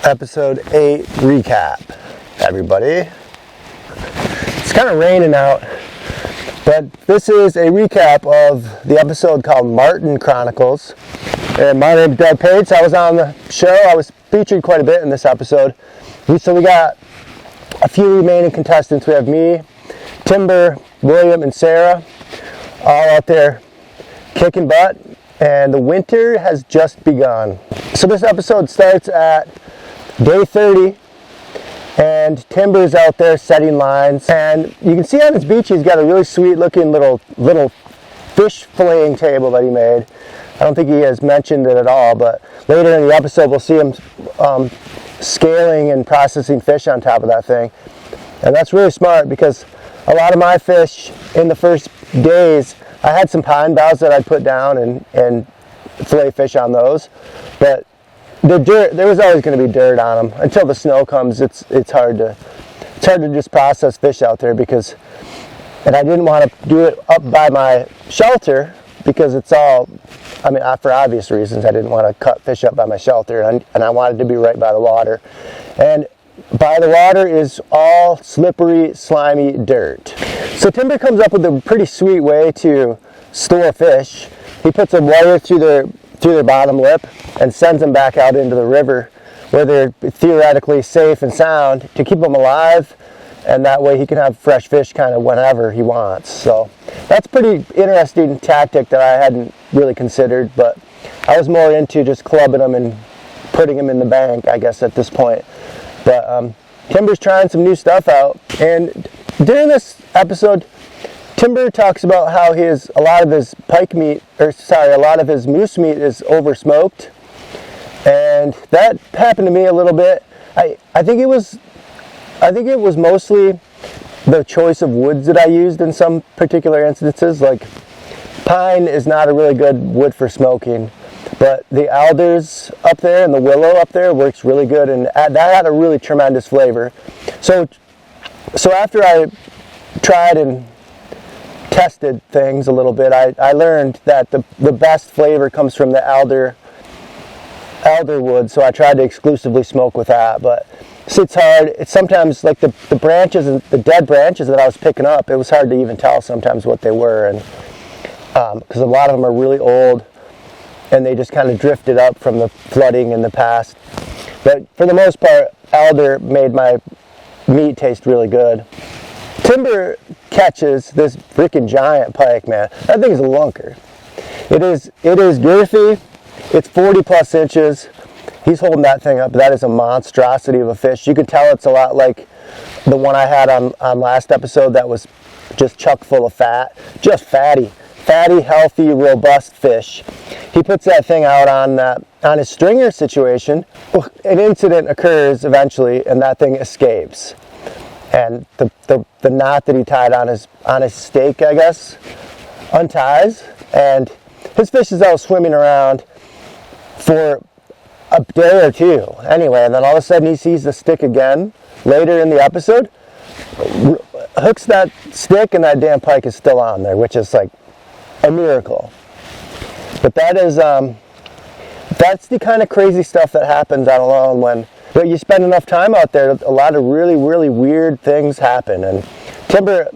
Episode 8 recap, everybody. It's kind of raining out, but this is a recap of the episode called Martin Chronicles. And my name's Paetz. I was on the show. I was featured quite a bit in this episode. So we got a few remaining contestants. We have me, Timber, William, and Sarah, all out there kicking butt, and the winter has just begun. So this episode starts at day 30, and Timber's out there setting lines, and you can see on his beach he's got a really sweet looking little fish filleting table that he made. I don't think he has mentioned it at all, but later in the episode we'll see him scaling and processing fish on top of that thing. And that's really smart, because a lot of my fish in the first days, I had some pine boughs that I'd put down and fillet fish on those, but the dirt, there was always going to be dirt on them until the snow comes. It's hard to just process fish out there, and I didn't want to do it up by my shelter because it's all, for obvious reasons, I didn't want to cut fish up by my shelter, and I wanted to be right by the water. And by the water is all slippery, slimy dirt. So Timber comes up with a pretty sweet way to store fish. He puts a wire through their bottom lip and sends them back out into the river, where they're theoretically safe and sound, to keep them alive, and that way he can have fresh fish kind of whenever he wants. So that's a pretty interesting tactic that I hadn't really considered, but I was more into just clubbing them and putting them in the bank, I guess, at this point. But Timber's trying some new stuff out, and during this episode, Timber talks about how a lot of his moose meat is over smoked, and that happened to me a little bit. I think it was mostly the choice of woods that I used in some particular instances. Like, pine is not a really good wood for smoking, but the alders up there and the willow up there works really good, and that had a really tremendous flavor. So after I tried and tested things a little bit, I learned that the best flavor comes from the alder wood, so I tried to exclusively smoke with that. But it's hard. It's sometimes like the branches and the dead branches that I was picking up, it was hard to even tell sometimes what they were, and because a lot of them are really old and they just kind of drifted up from the flooding in the past. But for the most part, alder made my meat taste really good. Timber catches this freaking giant pike, man. That thing is a lunker. It is girthy. It's 40 plus inches. He's holding that thing up. That is a monstrosity of a fish. You can tell it's a lot like the one I had on last episode that was just chock full of fat. Just fatty, healthy, robust fish. He puts that thing out on his stringer situation. An incident occurs eventually, and that thing escapes. And the knot that he tied on his stake, I guess, unties, and his fish is out swimming around for a day or two. Anyway, and then all of a sudden he sees the stick again later in the episode, hooks that stick, and that damn pike is still on there, which is like a miracle. But that's the kind of crazy stuff that happens on alone when you spend enough time out there. A lot of really, really weird things happen, and Timber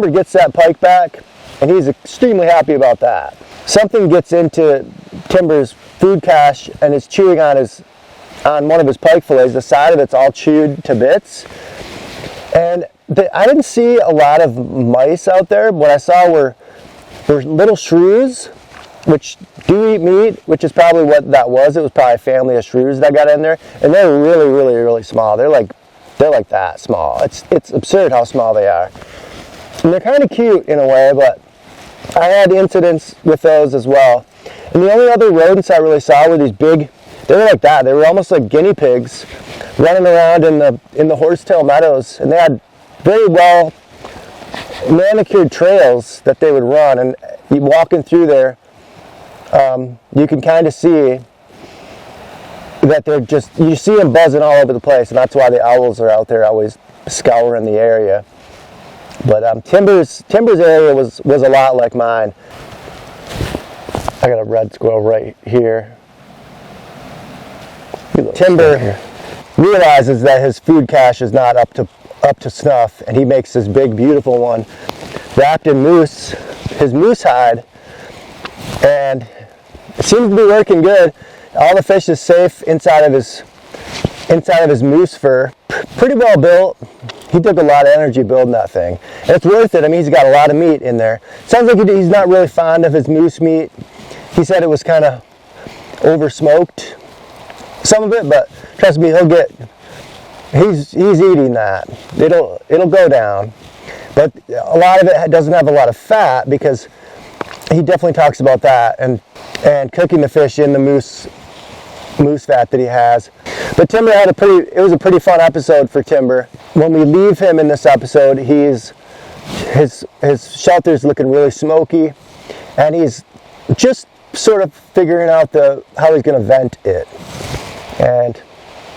gets that pike back, and he's extremely happy about that. Something gets into Timber's food cache and is chewing on one of his pike fillets. The side of it's all chewed to bits, and I didn't see a lot of mice out there. What I saw were little shrews, which do eat meat, which is probably what that was. It was probably a family of shrews that got in there, and they're really, really, really small. They're like that small. It's absurd how small they are, and they're kind of cute in a way. But I had incidents with those as well. And the only other rodents I really saw were these big. They were like that. They were almost like guinea pigs running around in the horsetail meadows, and they had very well manicured trails that they would run. And walking through there, you can kind of see that you see them buzzing all over the place, and that's why the owls are out there always scouring the area. But Timber's area was a lot like mine. I got a red squirrel right here. Timber realizes that his food cache is not up to snuff, and he makes this big, beautiful one wrapped in his moose hide, and it seems to be working good. All the fish is safe inside of his moose fur. Pretty well built. He took a lot of energy building that thing, and it's worth it. I mean, he's got a lot of meat in there. Sounds like he's not really fond of his moose meat. He said it was kind of over smoked, some of it, but trust me, he's eating that. It'll go down, but a lot of it doesn't have a lot of fat, because he definitely talks about that and cooking the fish in the moose fat that he has. But Timber it was a pretty fun episode for Timber. When we leave him in this episode, his shelter's looking really smoky, and he's just sort of figuring out how he's going to vent it. And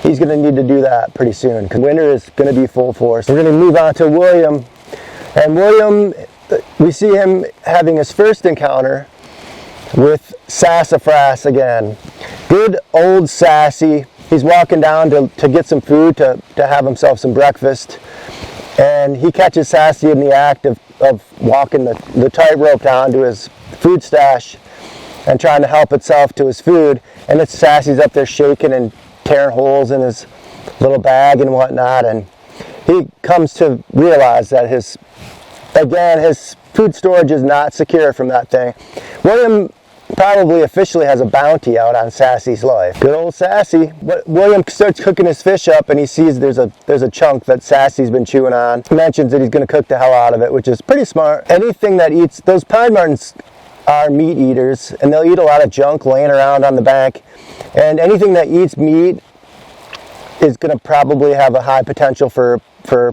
he's going to need to do that pretty soon, because winter is going to be full force. We're going to move on to William. And William, we see him having his first encounter with Sassafras again. Good old Sassy. He's walking down to get some food, to have himself some breakfast. And he catches Sassy in the act of walking the tightrope down to his food stash and trying to help itself to his food. And it's Sassy's up there shaking and tearing holes in his little bag and whatnot. And he comes to realize that his food storage is not secure from that thing. William probably officially has a bounty out on Sassy's life. Good old Sassy. But William starts cooking his fish up, and he sees there's a chunk that Sassy's been chewing on. He mentions that he's going to cook the hell out of it, which is pretty smart. Anything that eats, those pine martens are meat eaters, and they'll eat a lot of junk laying around on the bank. And anything that eats meat is going to probably have a high potential for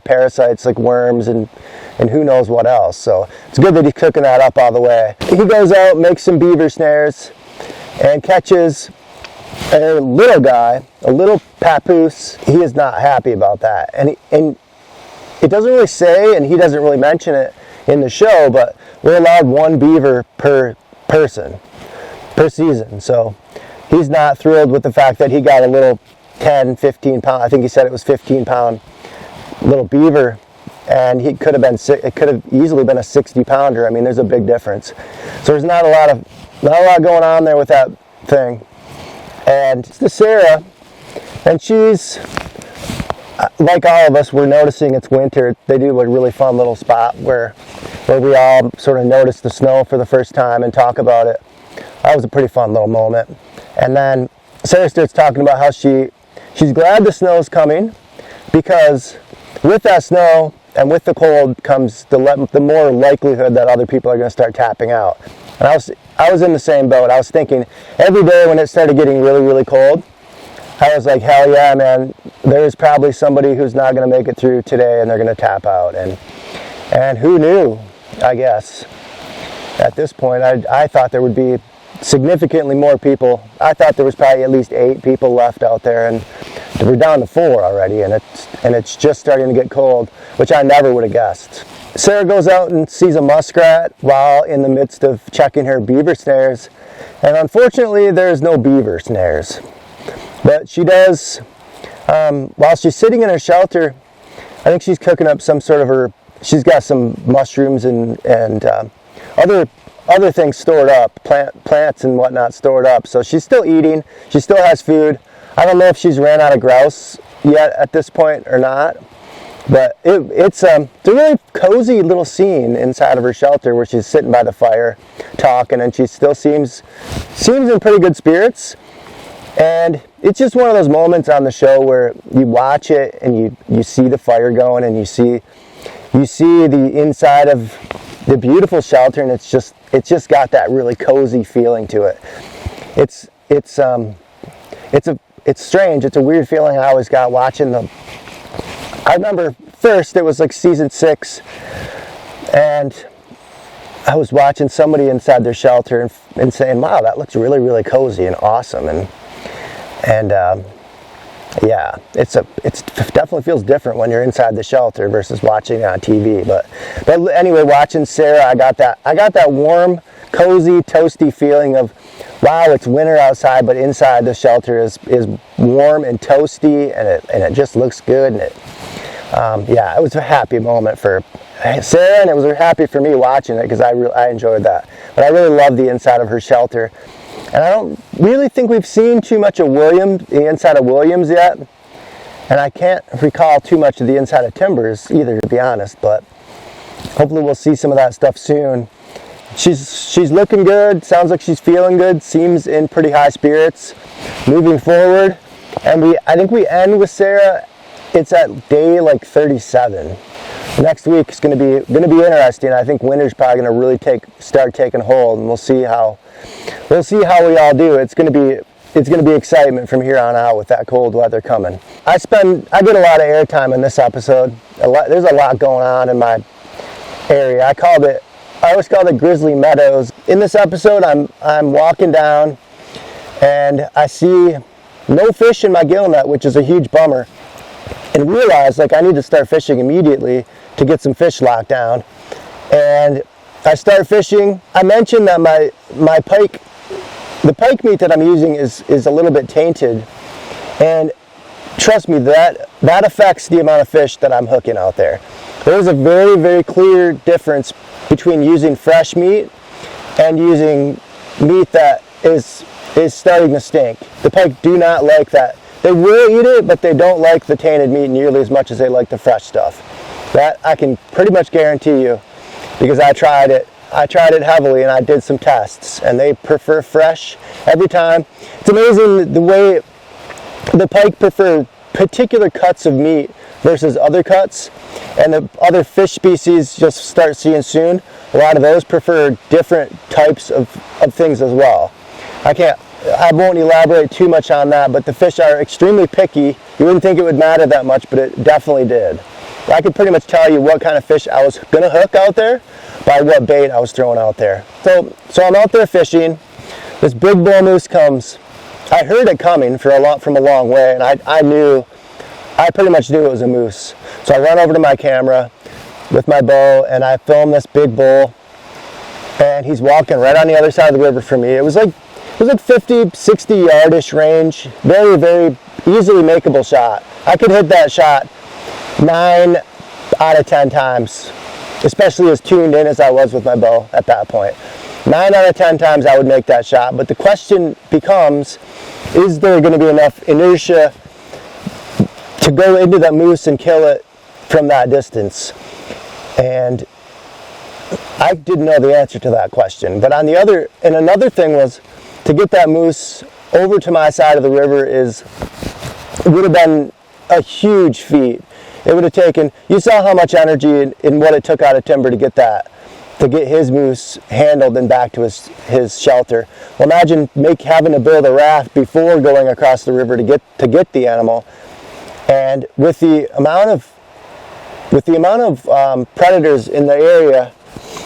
parasites like worms and who knows what else. So it's good that he's cooking that up all the way. He goes out, makes some beaver snares, and catches a little guy, a little papoose. He is not happy about that. And it doesn't really say, and he doesn't really mention it in the show, but we're allowed one beaver per person, per season. So he's not thrilled with the fact that he got a little 10, 15 pound, I think he said it was 15 pound little beaver, and it could have easily been a 60 pounder. I mean, there's a big difference. So there's not a lot going on there with that thing. And it's to Sarah, and she's, like all of us, we're noticing it's winter. They do a really fun little spot where we all sort of notice the snow for the first time and talk about it. That was a pretty fun little moment. And then Sarah starts talking about how she's glad the snow's coming, because with that snow and with the cold comes the more likelihood that other people are going to start tapping out. And I was in the same boat. I was thinking every day when it started getting really, really cold, I was like, hell yeah, man, there's probably somebody who's not going to make it through today, and they're going to tap out. And who knew, I guess. At this point, I thought there would be significantly more people. I thought there was probably at least 8 people left out there, and we're down to 4 already, and it's just starting to get cold, which I never would have guessed. Sarah goes out and sees a muskrat while in the midst of checking her beaver snares, and unfortunately there's no beaver snares. But she does, while she's sitting in her shelter, I think she's cooking up some sort of she's got some mushrooms and other things stored up, plants and whatnot stored up. So she's still eating, she still has food. I don't know if she's ran out of grouse yet at this point or not, but it's a really cozy little scene inside of her shelter where she's sitting by the fire talking, and she still seems in pretty good spirits. And it's just one of those moments on the show where you watch it and you see the fire going, and you see the inside of the beautiful shelter, and it's just got that really cozy feeling to it. It's strange. It's a weird feeling I always got watching them. I remember first it was like season 6, and I was watching somebody inside their shelter and saying, wow, that looks really, really cozy and awesome. And Yeah, it definitely feels different when you're inside the shelter versus watching it on TV. But anyway, watching Sarah, I got that warm, cozy, toasty feeling of, wow, it's winter outside, but inside the shelter is warm and toasty, and it just looks good. And it was a happy moment for Sarah, and it was happy for me watching it because I enjoyed that. But I really love the inside of her shelter. And I don't really think we've seen too much of the inside of Williams yet. And I can't recall too much of the inside of Timbers either, to be honest. But hopefully we'll see some of that stuff soon. She's looking good. Sounds like she's feeling good. Seems in pretty high spirits. Moving forward. And I think we end with Sarah. It's at day like 37. Next week is going to be interesting. I think winter's probably going to really start taking hold, and we'll see how we all do. It's going to be excitement from here on out with that cold weather coming. I get a lot of airtime in this episode. There's a lot going on in my area. I always called it Grizzly Meadows. In this episode, I'm walking down, and I see no fish in my gill net, which is a huge bummer, and realize I need to start fishing immediately to get some fish locked down. And I start fishing. I mentioned that my pike, the pike meat that I'm using is a little bit tainted, and trust me, that affects the amount of fish that I'm hooking out there. There's a very, very clear difference between using fresh meat and using meat that is starting to stink. The pike do not like that. They will eat it, but they don't like the tainted meat nearly as much as they like the fresh stuff. That I can pretty much guarantee you, because I tried it heavily, and I did some tests, and they prefer fresh every time. It's amazing the way the pike prefer particular cuts of meat versus other cuts, and the other fish species just start seeing soon. A lot of those prefer different types of things as well. I won't elaborate too much on that, but the fish are extremely picky. You wouldn't think it would matter that much, but it definitely did. I could pretty much tell you what kind of fish I was going to hook out there by what bait I was throwing out there. So I'm out there fishing. This big bull moose comes. I heard it coming from a long way, and I pretty much knew it was a moose. So I run over to my camera with my bow, and I film this big bull, and he's walking right on the other side of the river from me. It was like 50, 60 yardish range. Very, very easily makeable shot. I could hit that shot 9 out of 10 times, especially as tuned in as I was with my bow at that point. 9 out of 10 times I would make that shot, but the question becomes, is there going to be enough inertia to go into that moose and kill it from that distance? And I didn't know the answer to that question. But another thing was, to get that moose over to my side of the river would have been a huge feat. It would have taken, you saw how much energy in what it took out of Timber to get his moose handled and back to his shelter. Well, imagine having to build a raft before going across the river to get the animal. And with the amount of predators in the area,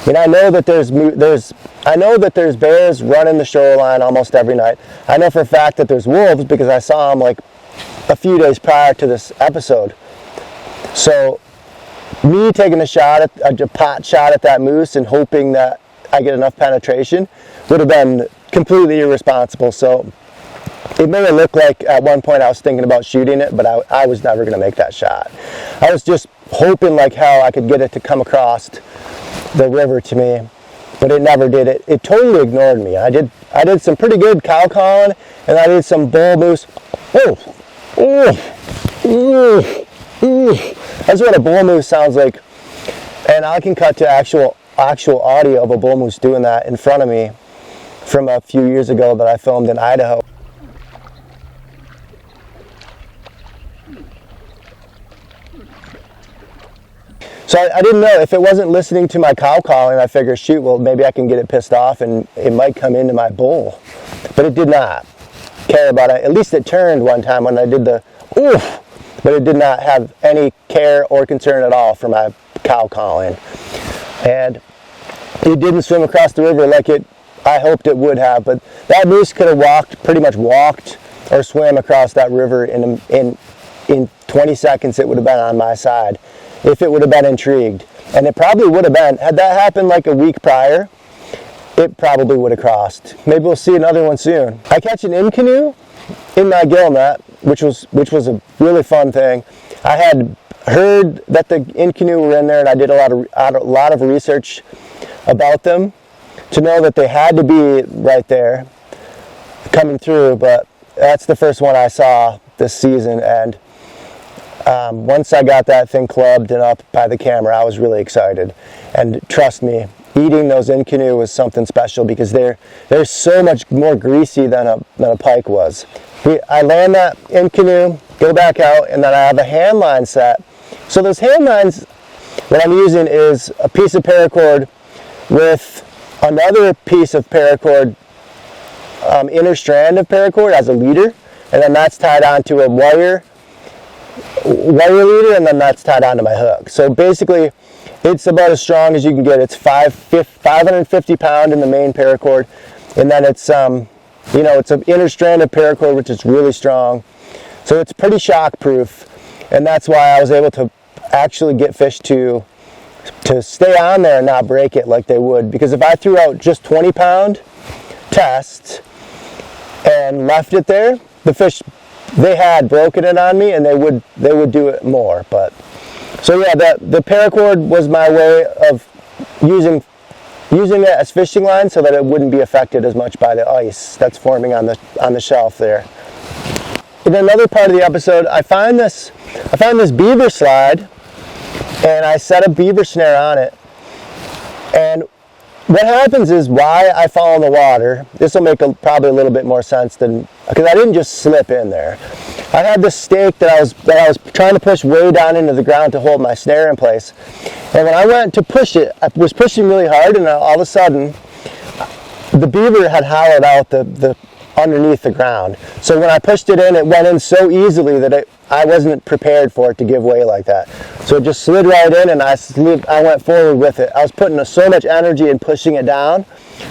I know that there's bears running the shoreline almost every night. I know for a fact that there's wolves because I saw them like a few days prior to this episode. So me taking a pot shot at that moose and hoping that I get enough penetration would have been completely irresponsible. So it made it look like at one point I was thinking about shooting it, but I was never going to make that shot. I was just hoping like hell I could get it to come across the river to me, but it never did. It totally ignored me. I did some pretty good cow calling, and I did some bull moose. That's what a bull moose sounds like, and I can cut to actual audio of a bull moose doing that in front of me from a few years ago that I filmed in Idaho. So I didn't know, if it wasn't listening to my cow calling, I figured, shoot, well, maybe I can get it pissed off and it might come into my bull. But it did not care about it. At least it turned one time when I did the oof, but it did not have any care or concern at all for my cow calling. And it didn't swim across the river like I hoped it would have. But that moose could have pretty much walked or swam across that river in 20 seconds, it would have been on my side if it would have been intrigued. And it probably would have been. Had that happened like a week prior, it probably would have crossed. Maybe we'll see another one soon. I catch an in canoe in my gill net, which was a really fun thing. I had heard that the in canoe were in there, and I did a lot of research about them to know that they had to be right there coming through. But that's the first one I saw this season, and once I got that thing clubbed and up by the camera, I was really excited. And trust me, eating those in canoe was something special because they're so much more greasy than a pike was. I land that in canoe, go back out, and then I have a hand line set. So those hand lines, what I'm using is a piece of paracord with another piece of paracord, inner strand of paracord as a leader, and then that's tied onto a wire leader, and then that's tied onto my hook. So basically, it's about as strong as you can get. It's 550 pound in the main paracord, and then it's it's an inner strand of paracord which is really strong. So it's pretty shock proof, and that's why I was able to actually get fish to stay on there and not break it like they would. Because if I threw out just 20 pound tests and left it there, the fish, they had broken it on me, and they would do it more. But so yeah, the paracord was my way of using it as fishing line so that it wouldn't be affected as much by the ice that's forming on the shelf there. In another part of the episode, I found this beaver slide, and I set a beaver snare on it. And what happens is, why I fall in the water, this will make probably a little bit more sense than, because I didn't just slip in there. I had this stake that I was trying to push way down into the ground to hold my snare in place. And when I went to push it, I was pushing really hard, and all of a sudden, the beaver had hollowed out the underneath the ground. So when I pushed it in, it went in so easily that I wasn't prepared for it to give way like that. So it just slid right in, and I went forward with it. I was putting so much energy in pushing it down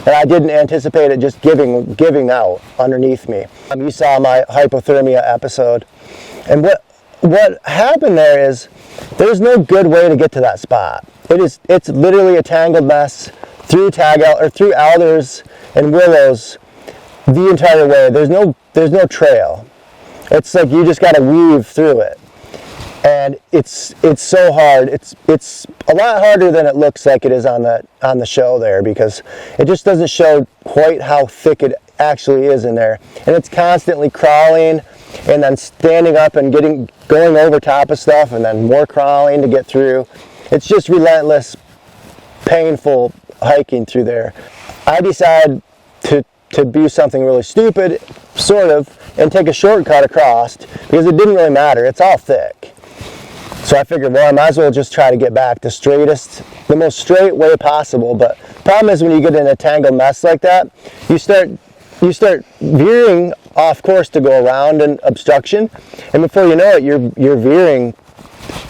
that I didn't anticipate it just giving out underneath me. You saw my hypothermia episode, and what happened there is there's no good way to get to that spot. It's literally a tangled mess through through alders and willows the entire way. There's no trail. It's like you just got to weave through it, and it's so hard. It's a lot harder than it looks like it is on the show there, because it just doesn't show quite how thick it actually is in there, and it's constantly crawling and then standing up and going over top of stuff, and then more crawling to get through. It's just relentless, painful hiking through there. I decided to do something really stupid, sort of, and take a shortcut across, because it didn't really matter. It's all thick. So I figured, well, I might as well just try to get back the most straight way possible. But the problem is, when you get in a tangled mess like that, you start veering off course to go around an obstruction, and before you know it, you're veering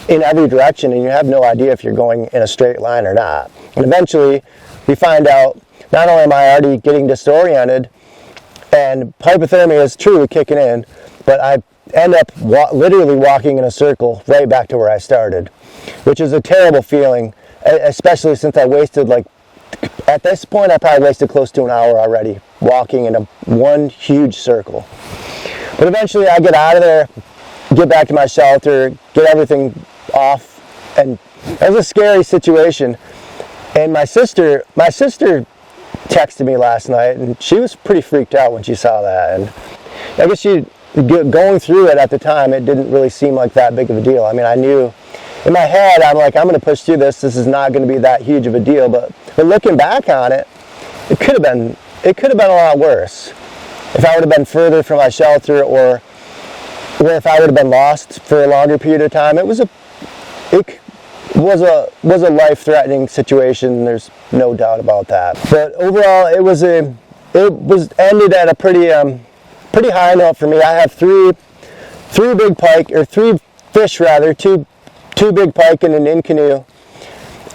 in every direction, and you have no idea if you're going in a straight line or not. And eventually, we find out, not only am I already getting disoriented, and hypothermia is truly kicking in, but I end up literally walking in a circle right back to where I started, which is a terrible feeling, especially since I wasted, at this point, I probably wasted close to an hour already walking in one huge circle. But eventually I get out of there, get back to my shelter, get everything off, and it was a scary situation. And my sister texted me last night, and she was pretty freaked out when she saw that. And I guess going through it at the time, it didn't really seem like that big of a deal. I mean, I knew in my head, I'm like, I'm going to push through this. This is not going to be that huge of a deal. But looking back on it, it could have been a lot worse. If I would have been further from my shelter, or if I would have been lost for a longer period of time, it was a life-threatening situation. There's no doubt about that. But overall, it was ended at a pretty high note for me. I have three fish, two big pike and an in canoe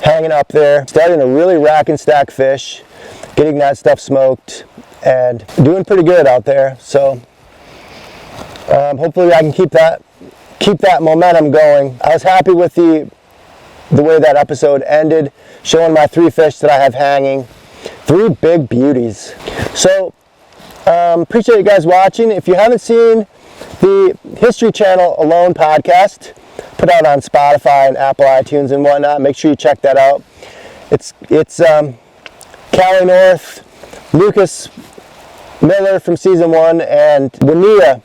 hanging up there, starting to really rack and stack fish, getting that stuff smoked, and doing pretty good out there. So hopefully I can keep that momentum going. I was happy with the way that episode ended, showing my 3 fish that I have hanging. 3 big beauties. So, appreciate you guys watching. If you haven't seen the History Channel Alone podcast, put out on Spotify and Apple iTunes and whatnot, make sure you check that out. It's Callie North, Lucas Miller from season 1, and Winia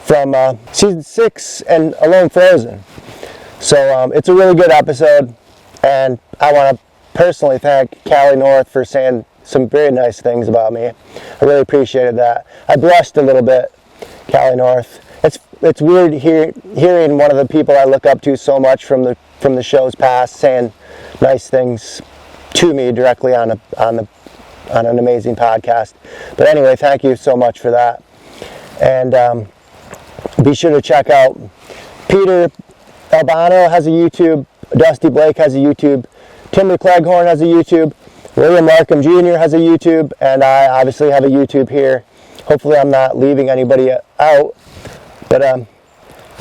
from season 6 and Alone Frozen. So it's a really good episode, and I want to personally thank Callie North for saying some very nice things about me. I really appreciated that. I blushed a little bit, Callie North. It's weird hearing one of the people I look up to so much from the show's past saying nice things to me directly on an amazing podcast. But anyway, thank you so much for that. And be sure to check out Peter Albano has a YouTube, Dusty Blake has a YouTube, Tim McCleghorn has a YouTube, William Markham Jr. has a YouTube, and I obviously have a YouTube here. Hopefully I'm not leaving anybody out. But all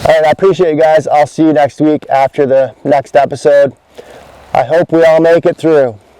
right, I appreciate you guys. I'll see you next week after the next episode. I hope we all make it through.